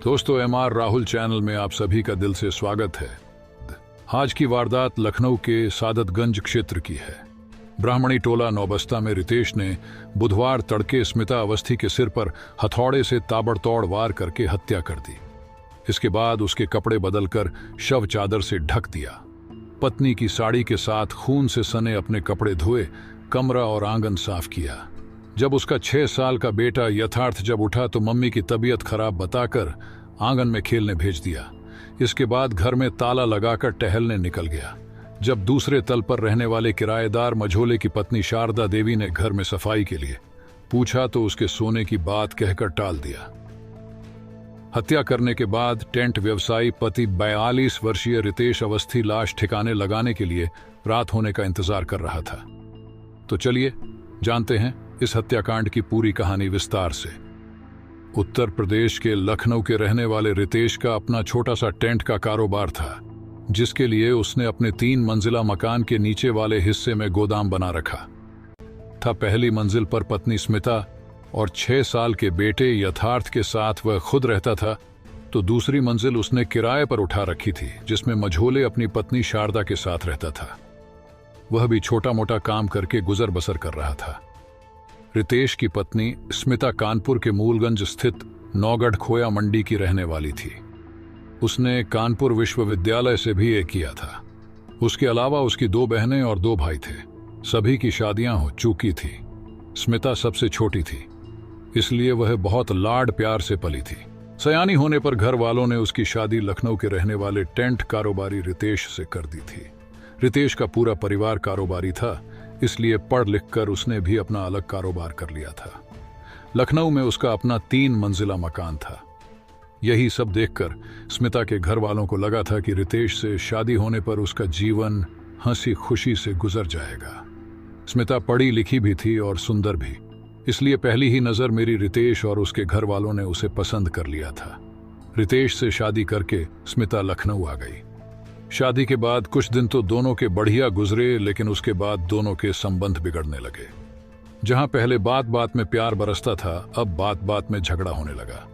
दोस्तों, MR Rahul channel में आप सभी का दिल से स्वागत है। आज की वारदात लखनऊ के सादतगंज क्षेत्र की है। ब्राह्मणी टोला नौबस्ता में रितेश ने बुधवार तड़के स्मिता अवस्थी के सिर पर हथौड़े से ताबड़तोड़ वार करके हत्या कर दी। इसके बाद उसके कपड़े बदलकर शव चादर से ढक दिया। पत्नी की साड़ी के साथ खून से सने अपने कपड़े धोए, कमरा और आंगन साफ किया। जब उसका 6 साल का बेटा यथार्थ जब उठा तो मम्मी की तबीयत खराब बताकर आंगन में खेलने भेज दिया। इसके बाद घर में ताला लगाकर टहलने निकल गया। जब दूसरे तल पर रहने वाले किराएदार मझोले की पत्नी शारदा देवी ने घर में सफाई के लिए पूछा तो उसके सोने की बात कहकर टाल दिया। हत्या करने के बाद टेंट व्यवसायी पति 42 वर्षीय रितेश अवस्थी लाश ठिकाने लगाने के लिए रात होने का इंतजार कर रहा था। तो चलिए जानते हैं इस हत्याकांड की पूरी कहानी विस्तार से। उत्तर प्रदेश के लखनऊ के रहने वाले रितेश का अपना छोटा सा टेंट का कारोबार था, जिसके लिए उसने अपने 3 मंजिला मकान के नीचे वाले हिस्से में गोदाम बना रखा था। पहली मंजिल पर पत्नी स्मिता और 6 साल के बेटे यथार्थ के साथ वह खुद रहता था, तो दूसरी मंजिल उसने किराए पर उठा रखी थी, जिसमें मझोले अपनी पत्नी शारदा के साथ रहता था। वह भी छोटा मोटा काम करके गुजर बसर कर रहा था। रितेश की पत्नी स्मिता कानपुर के मूलगंज स्थित नौगढ़ खोया मंडी की रहने वाली थी। उसने कानपुर विश्वविद्यालय से भी ए किया था। उसके अलावा उसकी 2 बहनें और 2 भाई थे। सभी की शादियां हो चुकी थी। स्मिता सबसे छोटी थी, इसलिए वह बहुत लाड प्यार से पली थी। सयानी होने पर घर वालों ने उसकी शादी लखनऊ के रहने वाले टेंट कारोबारी रितेश से कर दी थी। रितेश का पूरा परिवार कारोबारी था, इसलिए पढ़ लिख कर उसने भी अपना अलग कारोबार कर लिया था। लखनऊ में उसका अपना 3 मंजिला मकान था। यही सब देखकर स्मिता के घर वालों को लगा था कि रितेश से शादी होने पर उसका जीवन हंसी खुशी से गुजर जाएगा। स्मिता पढ़ी लिखी भी थी और सुंदर भी, इसलिए पहली ही नजर मेरी रितेश और उसके घर वालों ने उसे पसंद कर लिया था। रितेश से शादी करके स्मिता लखनऊ आ गई। शादी के बाद कुछ दिन तो दोनों के बढ़िया गुजरे, लेकिन उसके बाद दोनों के संबंध बिगड़ने लगे। जहां पहले बात बात में प्यार बरसता था, अब बात बात में झगड़ा होने लगा।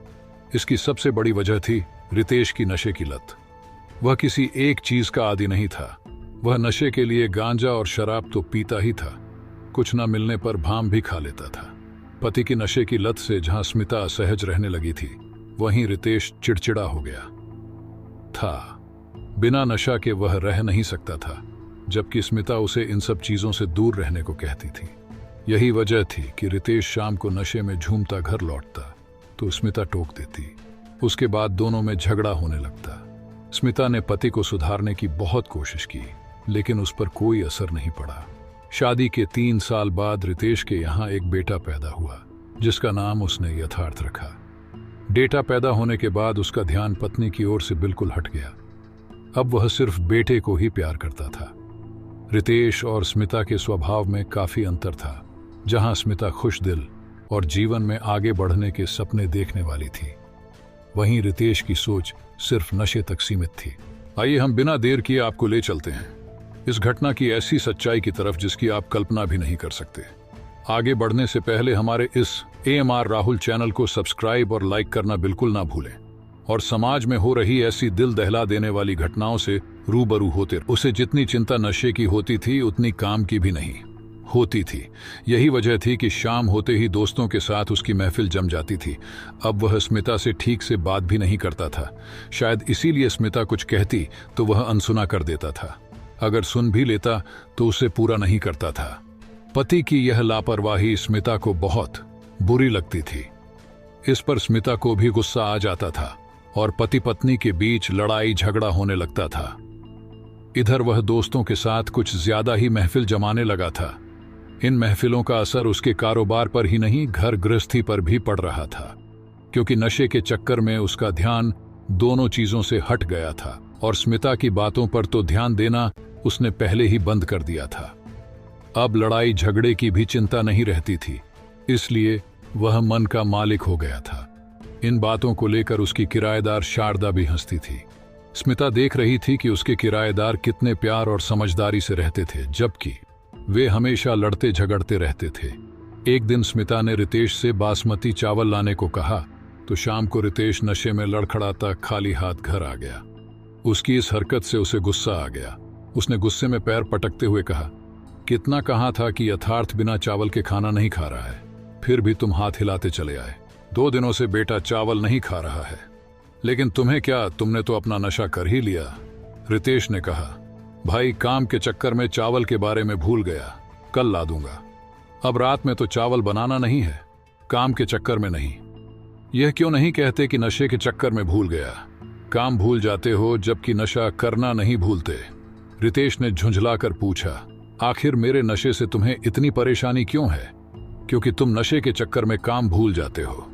इसकी सबसे बड़ी वजह थी रितेश की नशे की लत। वह किसी एक चीज का आदी नहीं था। वह नशे के लिए गांजा और शराब तो पीता ही था, कुछ न मिलने पर भांग भी खा लेता था। पति की नशे की लत से जहां स्मिता असहज रहने लगी थी, वहीं रितेश चिड़चिड़ा हो गया था। बिना नशा के वह रह नहीं सकता था, जबकि स्मिता उसे इन सब चीजों से दूर रहने को कहती थी। यही वजह थी कि रितेश शाम को नशे में झूमता घर लौटता तो स्मिता टोक देती। उसके बाद दोनों में झगड़ा होने लगता। स्मिता ने पति को सुधारने की बहुत कोशिश की, लेकिन उस पर कोई असर नहीं पड़ा। शादी के 3 साल बाद रितेश के यहाँ एक बेटा पैदा हुआ, जिसका नाम उसने यथार्थ रखा। बेटा पैदा होने के बाद उसका ध्यान पत्नी की ओर से बिल्कुल हट गया। अब वह सिर्फ बेटे को ही प्यार करता था। रितेश और स्मिता के स्वभाव में काफी अंतर था। जहां स्मिता खुश दिल और जीवन में आगे बढ़ने के सपने देखने वाली थी, वहीं रितेश की सोच सिर्फ नशे तक सीमित थी। आइए हम बिना देर किए आपको ले चलते हैं इस घटना की ऐसी सच्चाई की तरफ जिसकी आप कल्पना भी नहीं कर सकते। आगे बढ़ने से पहले हमारे इस AMR राहुल चैनल को सब्सक्राइब और लाइक करना बिल्कुल ना भूलें, और समाज में हो रही ऐसी दिल दहला देने वाली घटनाओं से रूबरू होते। उसे जितनी चिंता नशे की होती थी, उतनी काम की भी नहीं होती थी। यही वजह थी कि शाम होते ही दोस्तों के साथ उसकी महफिल जम जाती थी। अब वह स्मिता से ठीक से बात भी नहीं करता था। शायद इसीलिए स्मिता कुछ कहती तो वह अनसुना कर देता था। अगर सुन भी लेता तो उसे पूरा नहीं करता था। पति की यह लापरवाही स्मिता को बहुत बुरी लगती थी। इस पर स्मिता को भी गुस्सा आ जाता था और पति पत्नी के बीच लड़ाई झगड़ा होने लगता था। इधर वह दोस्तों के साथ कुछ ज्यादा ही महफिल जमाने लगा था। इन महफिलों का असर उसके कारोबार पर ही नहीं, घर गृहस्थी पर भी पड़ रहा था, क्योंकि नशे के चक्कर में उसका ध्यान दोनों चीजों से हट गया था और स्मिता की बातों पर तो ध्यान देना उसने पहले ही बंद कर दिया था। अब लड़ाई झगड़े की भी चिंता नहीं रहती थी, इसलिए वह मन का मालिक हो गया था। इन बातों को लेकर उसकी किराएदार शारदा भी हंसती थी। स्मिता देख रही थी कि उसके किराएदार कितने प्यार और समझदारी से रहते थे, जबकि वे हमेशा लड़ते झगड़ते रहते थे। एक दिन स्मिता ने रितेश से बासमती चावल लाने को कहा तो शाम को रितेश नशे में लड़खड़ाता खाली हाथ घर आ गया। उसकी इस हरकत से उसे गुस्सा आ गया। उसने गुस्से में पैर पटकते हुए कहा, कितना कहा था कि यथार्थ बिना चावल के खाना नहीं खा रहा है, फिर भी तुम हाथ हिलाते चले आए। 2 दिनों से बेटा चावल नहीं खा रहा है, लेकिन तुम्हें क्या, तुमने तो अपना नशा कर ही लिया। रितेश ने कहा, भाई काम के चक्कर में चावल के बारे में भूल गया, कल ला दूंगा। अब रात में तो चावल बनाना नहीं है, काम के चक्कर में नहीं। यह क्यों नहीं कहते कि नशे के चक्कर में भूल गया? काम भूल जाते हो जबकि नशा करना नहीं भूलते। रितेश ने झुंझलाकर पूछा, आखिर मेरे नशे से तुम्हें इतनी परेशानी क्यों है? क्योंकि तुम नशे के चक्कर में काम भूल जाते हो।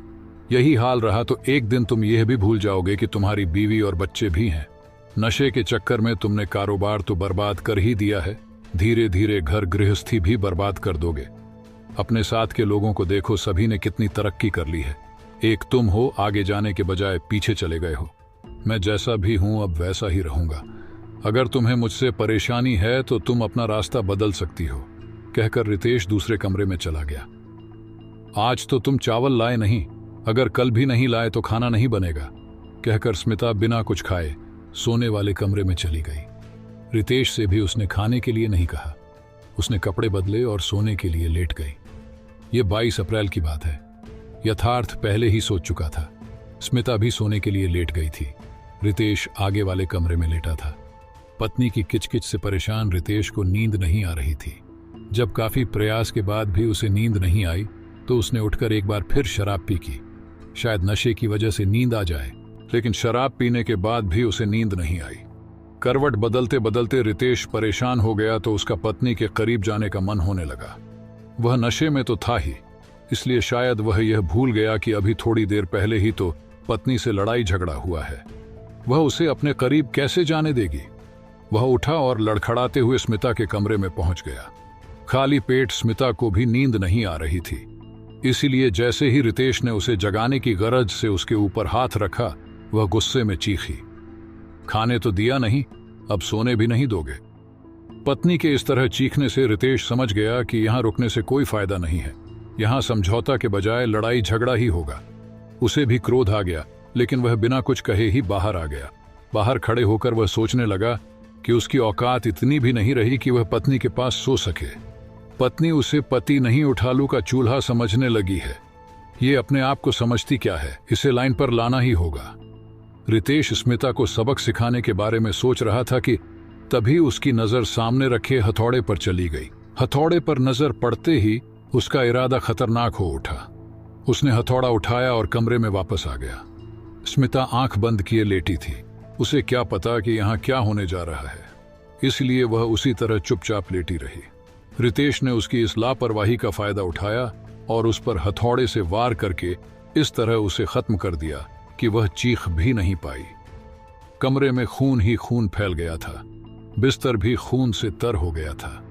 यही हाल रहा तो एक दिन तुम यह भी भूल जाओगे कि तुम्हारी बीवी और बच्चे भी हैं। नशे के चक्कर में तुमने कारोबार तो बर्बाद कर ही दिया है, धीरे धीरे घर गृहस्थी भी बर्बाद कर दोगे। अपने साथ के लोगों को देखो, सभी ने कितनी तरक्की कर ली है। एक तुम हो आगे जाने के बजाय पीछे चले गए हो। मैं जैसा भी हूं अब वैसा ही रहूंगा। अगर तुम्हें मुझसे परेशानी है तो तुम अपना रास्ता बदल सकती हो, कहकर रितेश दूसरे कमरे में चला गया। आज तो तुम चावल लाए नहीं, अगर कल भी नहीं लाए तो खाना नहीं बनेगा, कहकर स्मिता बिना कुछ खाए सोने वाले कमरे में चली गई। रितेश से भी उसने खाने के लिए नहीं कहा। उसने कपड़े बदले और सोने के लिए लेट गई। ये 22 अप्रैल की बात है। यथार्थ पहले ही सोच चुका था। स्मिता भी सोने के लिए लेट गई थी। रितेश आगे वाले कमरे में लेटा था। पत्नी की किचकिच से परेशान रितेश को नींद नहीं आ रही थी। जब काफी प्रयास के बाद भी उसे नींद नहीं आई तो उसने उठकर एक बार फिर शराब पी की। शायद नशे की वजह से नींद आ जाए, लेकिन शराब पीने के बाद भी उसे नींद नहीं आई। करवट बदलते बदलते रितेश परेशान हो गया तो उसका पत्नी के करीब जाने का मन होने लगा। वह नशे में तो था ही, इसलिए शायद वह यह भूल गया कि अभी थोड़ी देर पहले ही तो पत्नी से लड़ाई झगड़ा हुआ है। वह उसे अपने करीब कैसे जाने देगी? वह उठा और लड़खड़ाते हुए स्मिता के कमरे में पहुंच गया। खाली पेट स्मिता को भी नींद नहीं आ रही थी, इसीलिए जैसे ही रितेश ने उसे जगाने की गरज से उसके ऊपर हाथ रखा, वह गुस्से में चीखी, खाने तो दिया नहीं, अब सोने भी नहीं दोगे? पत्नी के इस तरह चीखने से रितेश समझ गया कि यहां रुकने से कोई फायदा नहीं है। यहां समझौता के बजाय लड़ाई झगड़ा ही होगा। उसे भी क्रोध आ गया, लेकिन वह बिना कुछ कहे ही बाहर आ गया। बाहर खड़े होकर वह सोचने लगा कि उसकी औकात इतनी भी नहीं रही कि वह पत्नी के पास सो सके। पत्नी उसे पति नहीं उठालू का चूल्हा समझने लगी है। ये अपने आप को समझती क्या है? इसे लाइन पर लाना ही होगा। रितेश स्मिता को सबक सिखाने के बारे में सोच रहा था कि तभी उसकी नजर सामने रखे हथौड़े पर चली गई। हथौड़े पर नजर पड़ते ही उसका इरादा खतरनाक हो उठा। उसने हथौड़ा उठाया और कमरे में वापस आ गया। स्मिता आंख बंद किए लेटी थी। उसे क्या पता कि यहां क्या होने जा रहा है, इसलिए वह उसी तरह चुपचाप लेटी रही। रितेश ने उसकी इस लापरवाही का फायदा उठाया और उस पर हथौड़े से वार करके इस तरह उसे खत्म कर दिया कि वह चीख भी नहीं पाई। कमरे में खून ही खून फैल गया था। बिस्तर भी खून से तर हो गया था।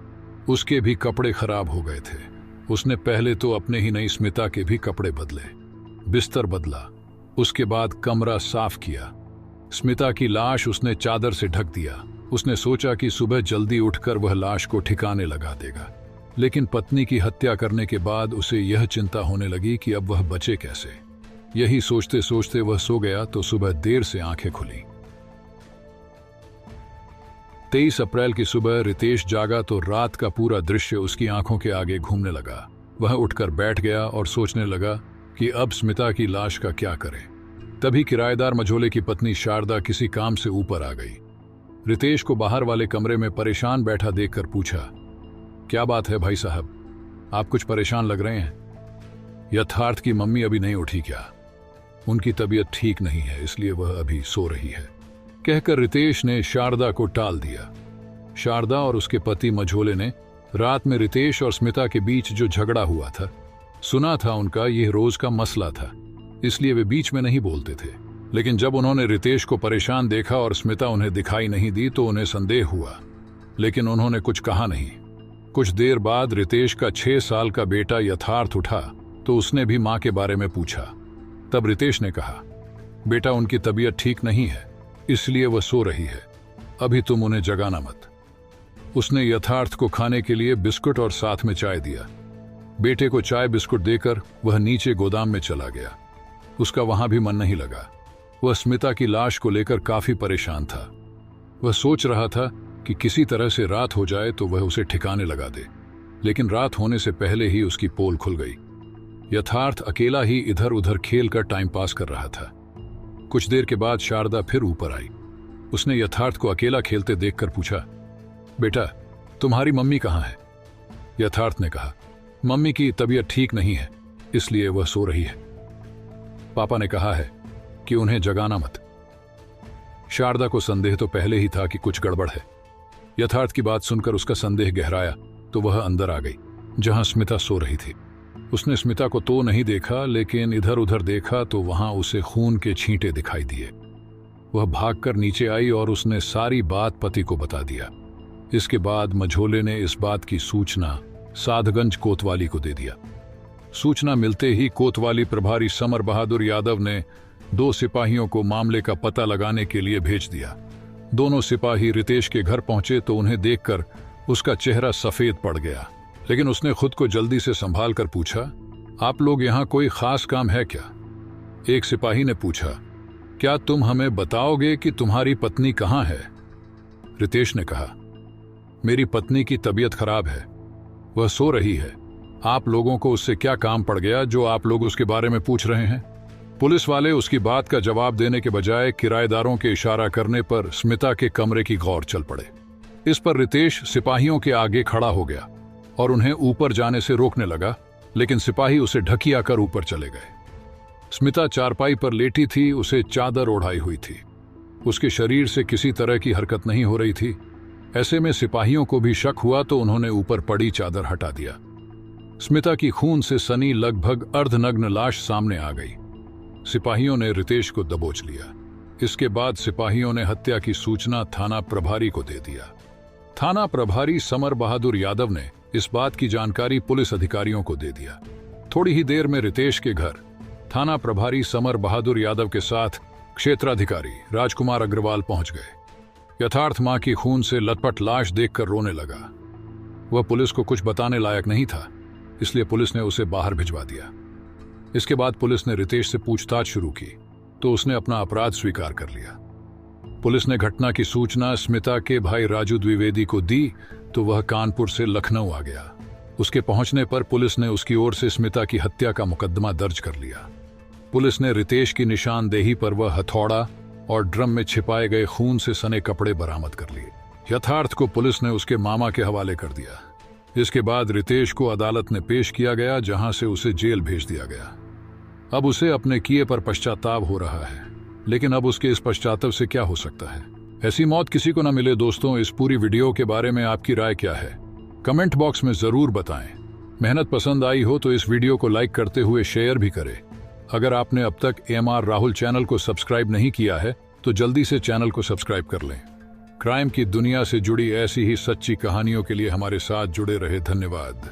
उसके भी कपड़े खराब हो गए थे। उसने पहले तो अपने ही नहीं स्मिता के भी कपड़े बदले, बिस्तर बदला, उसके बाद कमरा साफ किया। स्मिता की लाश उसने चादर से ढक दिया। उसने सोचा कि सुबह जल्दी उठकर वह लाश को ठिकाने लगा देगा, लेकिन पत्नी की हत्या करने के बाद उसे यह चिंता होने लगी कि अब वह बचे कैसे। यही सोचते सोचते वह सो गया तो सुबह देर से आंखें खुली। 23 अप्रैल की सुबह रितेश जागा तो रात का पूरा दृश्य उसकी आंखों के आगे घूमने लगा। वह उठकर बैठ गया और सोचने लगा कि अब स्मिता की लाश का क्या करे। तभी किराएदार मझोले की पत्नी शारदा किसी काम से ऊपर आ गई। रितेश को बाहर वाले कमरे में परेशान बैठा देखकर पूछा, क्या बात है भाई साहब, आप कुछ परेशान लग रहे हैं? यथार्थ की मम्मी अभी नहीं उठी क्या? उनकी तबीयत ठीक नहीं है, इसलिए वह अभी सो रही है, कहकर रितेश ने शारदा को टाल दिया। शारदा और उसके पति मझोले ने रात में रितेश और स्मिता के बीच जो झगड़ा हुआ था सुना था। उनका यह रोज का मसला था, इसलिए वे बीच में नहीं बोलते थे। लेकिन जब उन्होंने रितेश को परेशान देखा और स्मिता उन्हें दिखाई नहीं दी तो उन्हें संदेह हुआ, लेकिन उन्होंने कुछ कहा नहीं। कुछ देर बाद रितेश का 6 साल का बेटा यथार्थ उठा तो उसने भी मां के बारे में पूछा। तब रितेश ने कहा, बेटा उनकी तबीयत ठीक नहीं है, इसलिए वह सो रही है, अभी तुम उन्हें जगाना मत। उसने यथार्थ को खाने के लिए बिस्कुट और साथ में चाय दिया। बेटे को चाय बिस्कुट देकर वह नीचे गोदाम में चला गया। उसका वहां भी मन नहीं लगा। वह स्मिता की लाश को लेकर काफी परेशान था। वह सोच रहा था कि किसी तरह से रात हो जाए तो वह उसे ठिकाने लगा दे, लेकिन रात होने से पहले ही उसकी पोल खुल गई। यथार्थ अकेला ही इधर उधर खेल कर टाइम पास कर रहा था। कुछ देर के बाद शारदा फिर ऊपर आई। उसने यथार्थ को अकेला खेलते देखकर पूछा, बेटा तुम्हारी मम्मी कहाँ है? यथार्थ ने कहा, मम्मी की तबीयत ठीक नहीं है, इसलिए वह सो रही है। पापा ने कहा है कि उन्हें जगाना मत। शारदा को संदेह तो पहले ही था कि कुछ गड़बड़ है। यथार्थ की बात सुनकर उसका संदेह गहराया तो वह अंदर आ गई जहां स्मिता सो रही थी। उसने स्मिता को तो नहीं देखा, लेकिन इधर उधर देखा तो वहां उसे खून के छींटे दिखाई दिए। वह भागकर नीचे आई और उसने सारी बात पति को बता दिया। इसके बाद मझोले ने इस बात की सूचना साधगंज कोतवाली को दे दिया। सूचना मिलते ही कोतवाली प्रभारी समर बहादुर यादव ने 2 सिपाहियों को मामले का पता लगाने के लिए भेज दिया। दोनों सिपाही रितेश के घर पहुंचे तो उन्हें देखकर उसका चेहरा सफेद पड़ गया, लेकिन उसने खुद को जल्दी से संभाल कर पूछा, आप लोग यहाँ कोई खास काम है क्या? एक सिपाही ने पूछा, क्या तुम हमें बताओगे कि तुम्हारी पत्नी कहाँ है? रितेश ने कहा, मेरी पत्नी की तबीयत खराब है, वह सो रही है। आप लोगों को उससे क्या काम पड़ गया जो आप लोग उसके बारे में पूछ रहे हैं? पुलिस वाले उसकी बात का जवाब देने के बजाय किराएदारों के इशारा करने पर स्मिता के कमरे की गौर चल पड़े। इस पर रितेश सिपाहियों के आगे खड़ा हो गया और उन्हें ऊपर जाने से रोकने लगा, लेकिन सिपाही उसे ढकिया कर ऊपर चले गए। स्मिता चारपाई पर लेटी थी, उसे चादर ओढ़ाई हुई थी। उसके शरीर से किसी तरह की हरकत नहीं हो रही थी। ऐसे में सिपाहियों को भी शक हुआ तो उन्होंने ऊपर पड़ी चादर हटा दिया। स्मिता की खून से सनी लगभग अर्धनग्न लाश सामने आ गई। सिपाहियों ने रितेश को दबोच लिया। इसके बाद सिपाहियों ने हत्या की सूचना थाना प्रभारी को दे दिया। थाना प्रभारी समर बहादुर यादव ने इस बात की जानकारी पुलिस अधिकारियों को दे दिया। थोड़ी ही देर में रितेश के घर थाना प्रभारी समर बहादुर यादव के साथ क्षेत्राधिकारी राजकुमार अग्रवाल पहुंच गए। यथार्थ मां की खून से लटपट लाश देखकर रोने लगा। वह पुलिस को कुछ बताने लायक नहीं था, इसलिए पुलिस ने उसे बाहर भिजवा दिया। इसके बाद पुलिस ने रितेश से पूछताछ शुरू की तो उसने अपना अपराध स्वीकार कर लिया। पुलिस ने घटना की सूचना स्मिता के भाई राजू द्विवेदी को दी तो वह कानपुर से लखनऊ आ गया। उसके पहुंचने पर पुलिस ने उसकी ओर से स्मिता की हत्या का मुकदमा दर्ज कर लिया। पुलिस ने रितेश की निशानदेही पर वह हथौड़ा और ड्रम में छिपाए गए खून से सने कपड़े बरामद कर लिए। यथार्थ को पुलिस ने उसके मामा के हवाले कर दिया। इसके बाद रितेश को अदालत में पेश किया गया, जहां से उसे जेल भेज दिया गया। अब उसे अपने किए पर पश्चाताप हो रहा है, लेकिन अब उसके इस पश्चाताप से क्या हो सकता है? ऐसी मौत किसी को न मिले। दोस्तों, इस पूरी वीडियो के बारे में आपकी राय क्या है? कमेंट बॉक्स में जरूर बताएं। मेहनत पसंद आई हो तो इस वीडियो को लाइक करते हुए शेयर भी करें। अगर आपने अब तक AMR राहुल चैनल को सब्सक्राइब नहीं किया है तो जल्दी से चैनल को सब्सक्राइब कर लें। क्राइम की दुनिया से जुड़ी ऐसी ही सच्ची कहानियों के लिए हमारे साथ जुड़े रहे। धन्यवाद।